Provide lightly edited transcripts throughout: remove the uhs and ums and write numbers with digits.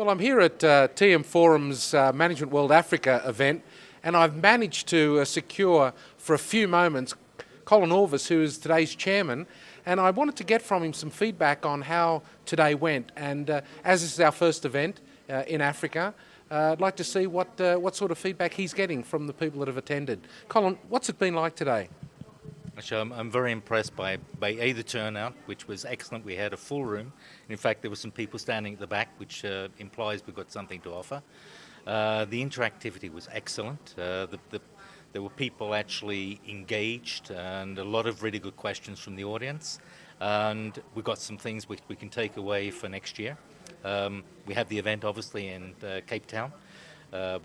Well, I'm here at TM Forum's Management World Africa event, and I've managed to secure for a few moments Colin Orviss, who is today's chairman, and I wanted to get from him some feedback on how today went. And as this is our first event in Africa, I'd like to see what sort of feedback he's getting from the people that have attended. Colin, what's it been like today? Actually, I'm very impressed by the turnout, which was excellent. We had a full room. In fact, there were some people standing at the back, which implies we've got something to offer. The interactivity was excellent. There were people actually engaged and a lot of really good questions from the audience. And we've got some things which we can take away for next year. We have the event, obviously, in Cape Town,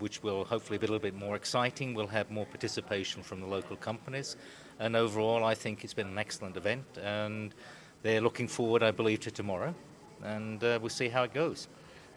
which will hopefully be a little bit more exciting. We'll have more participation from the local companies. And overall, I think it's been an excellent event, and they're looking forward, I believe, to tomorrow, and we'll see how it goes.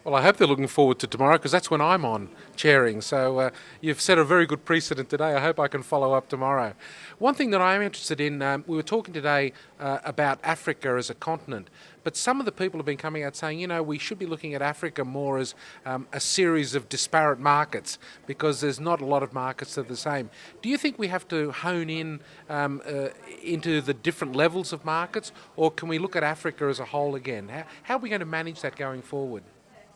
Well, I hope they're looking forward to tomorrow, because that's when I'm on chairing. So you've set a very good precedent today. I hope I can follow up tomorrow. One thing that I'm interested in, we were talking today about Africa as a continent, but some of the people have been coming out saying, you know, we should be looking at Africa more as a series of disparate markets, because there's not a lot of markets that are the same. Do you think we have to hone in into the different levels of markets, or can we look at Africa as a whole again? How are we going to manage that going forward?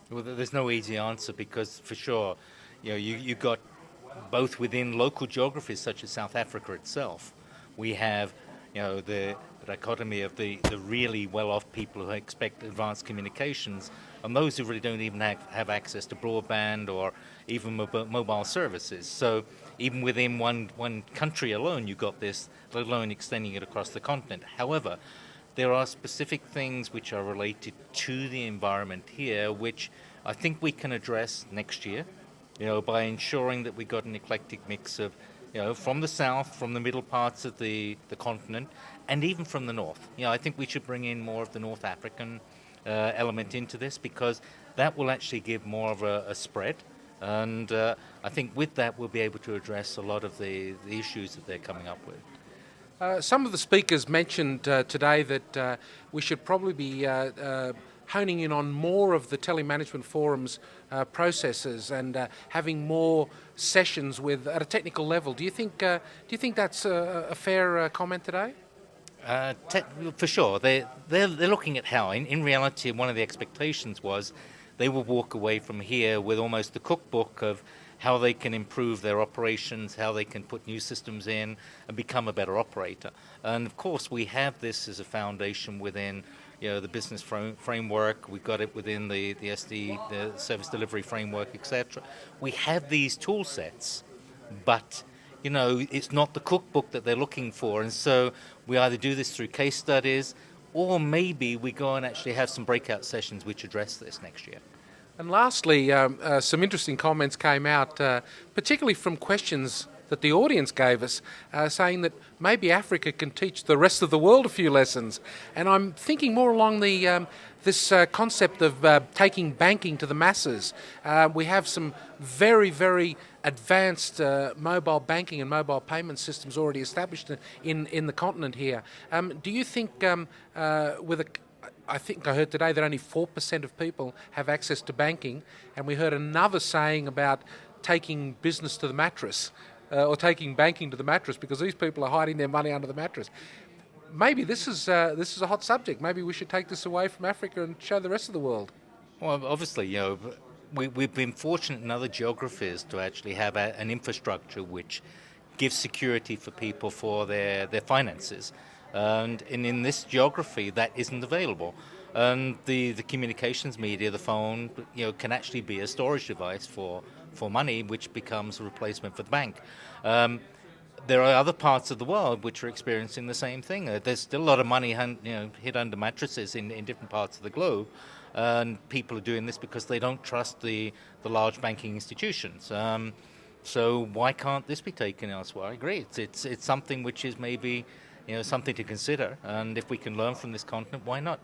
Well, there's no easy answer, because for sure, you know, you've got both within local geographies such as South Africa itself. We have, you know, the dichotomy of the really well-off people who expect advanced communications, and those who really don't even have access to broadband or even mobile services. So even within one country alone, you've got this, let alone extending it across the continent. However, there are specific things which are related to the environment here, which I think we can address next year, you know, by ensuring that we got an eclectic mix of, you know, from the south, from the middle parts of the continent, and even from the north. You know, I think we should bring in more of the North African element into this, because that will actually give more of a spread. And I think with that, we'll be able to address a lot of the issues that they're coming up with. Some of the speakers mentioned today that we should probably be honing in on more of the telemanagement forums processes and having more sessions at a technical level. Do you think that's a fair comment today? For sure, they're looking at how. In reality, one of the expectations was they will walk away from here with almost the cookbook of how they can improve their operations, how they can put new systems in and become a better operator. And of course, we have this as a foundation within, you know, the business framework. We've got it within the SD, the service delivery framework, etc. We have these tool sets, but you know, it's not the cookbook that they're looking for. And so we either do this through case studies, or maybe we go and actually have some breakout sessions which address this next year. And lastly, some interesting comments came out, particularly from questions that the audience gave us, saying that maybe Africa can teach the rest of the world a few lessons. And I'm thinking more along this concept of taking banking to the masses. We have some very, very advanced mobile banking and mobile payment systems already established in the continent here. Do you think I think I heard today that only 4% of people have access to banking, and we heard another saying about taking business to the mattress, or taking banking to the mattress, because these people are hiding their money under the mattress. Maybe this is a hot subject. Maybe we should take this away from Africa and show the rest of the world. Well, obviously, you know, we've been fortunate in other geographies to actually have an infrastructure which gives security for people for their finances. And in this geography, that isn't available. And the communications media, the phone, you know, can actually be a storage device for money, which becomes a replacement for the bank. There are other parts of the world which are experiencing the same thing. There's still a lot of money, hid under mattresses in different parts of the globe, and people are doing this because they don't trust the large banking institutions. So why can't this be taken elsewhere? I agree. It's something which is maybe, you know, something to consider, and if we can learn from this continent, why not?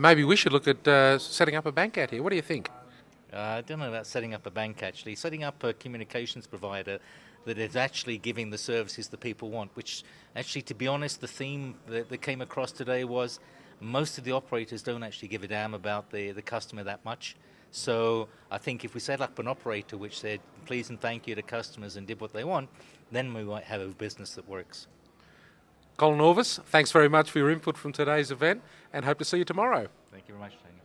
Maybe we should look at setting up a bank out here. What do you think? I don't know about setting up a bank, actually. Setting up a communications provider that is actually giving the services that people want, which actually, to be honest, the theme that came across today was most of the operators don't actually give a damn about the customer that much. So I think if we set up an operator which said please and thank you to customers and did what they want, then we might have a business that works. Colin Orviss, thanks very much for your input from today's event, and hope to see you tomorrow. Thank you very much, Tony.